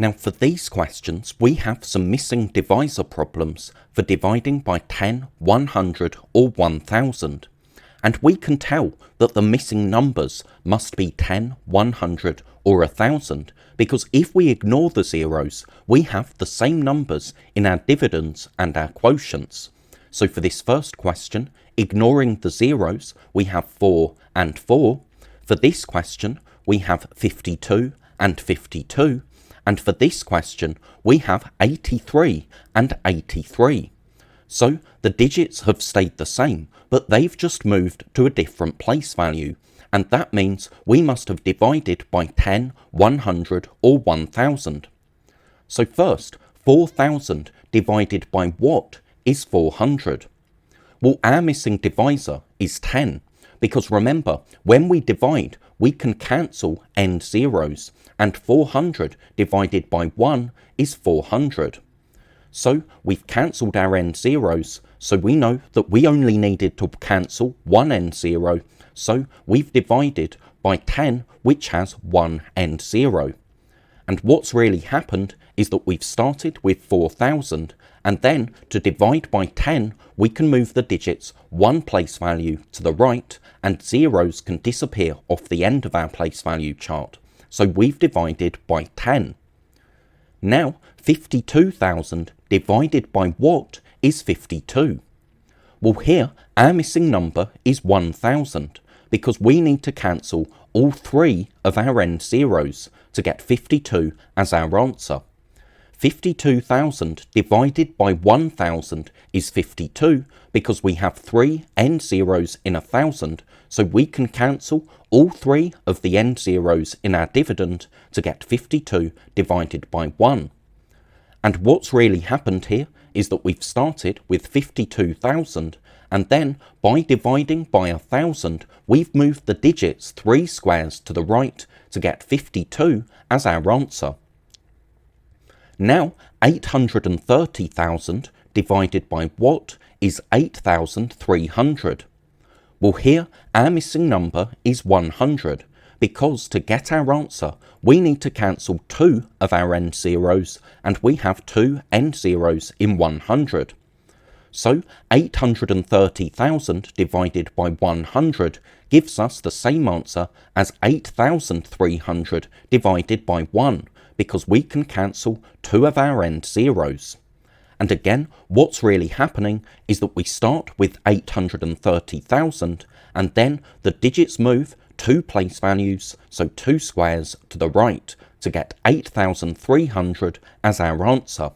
Now for these questions, we have some missing divisor problems for dividing by 10, 100 or 1000. And we can tell that the missing numbers must be 10, 100 or 1000 because if we ignore the zeros, we have the same numbers in our dividends and our quotients. So for this first question, ignoring the zeros, we have 4 and 4. For this question, we have 52 and 52. And for this question, we have 83 and 83. So the digits have stayed the same, but they've just moved to a different place value. And that means we must have divided by 10, 100 or 1000. So first, 4000 divided by what is 400? Well, our missing divisor is 10. Because remember, when we divide, we can cancel end zeros, and 400 divided by 1 is 400. So we've cancelled our end zeros, so we know that we only needed to cancel one end zero, so we've divided by 10, which has one end zero. And what's really happened is that we've started with 4000, and then to divide by 10, we can move the digits one place value to the right, and zeros can disappear off the end of our place value chart. So we've divided by 10. Now, 52,000 divided by what is 52? Well, here, our missing number is 1000, because we need to cancel all three of our end zeros to get 52 as our answer. 52,000 divided by 1000 is 52 because we have three end zeros in 1000, so we can cancel all three of the end zeros in our dividend to get 52 divided by 1. And what's really happened here is that we've started with 52,000, and then by dividing by 1000, we've moved the digits 3 squares to the right to get 52 as our answer. Now, 830,000 divided by what is 8,300? Well, here our missing number is 100, because to get our answer, we need to cancel 2 of our end zeros, and we have 2 end zeros in 100. So 830,000 divided by 100 gives us the same answer as 8,300 divided by 1, because we can cancel 2 of our end zeros. And again, what's really happening is that we start with 830,000, and then the digits move 2 place values, so 2 squares to the right, to get 8,300 as our answer.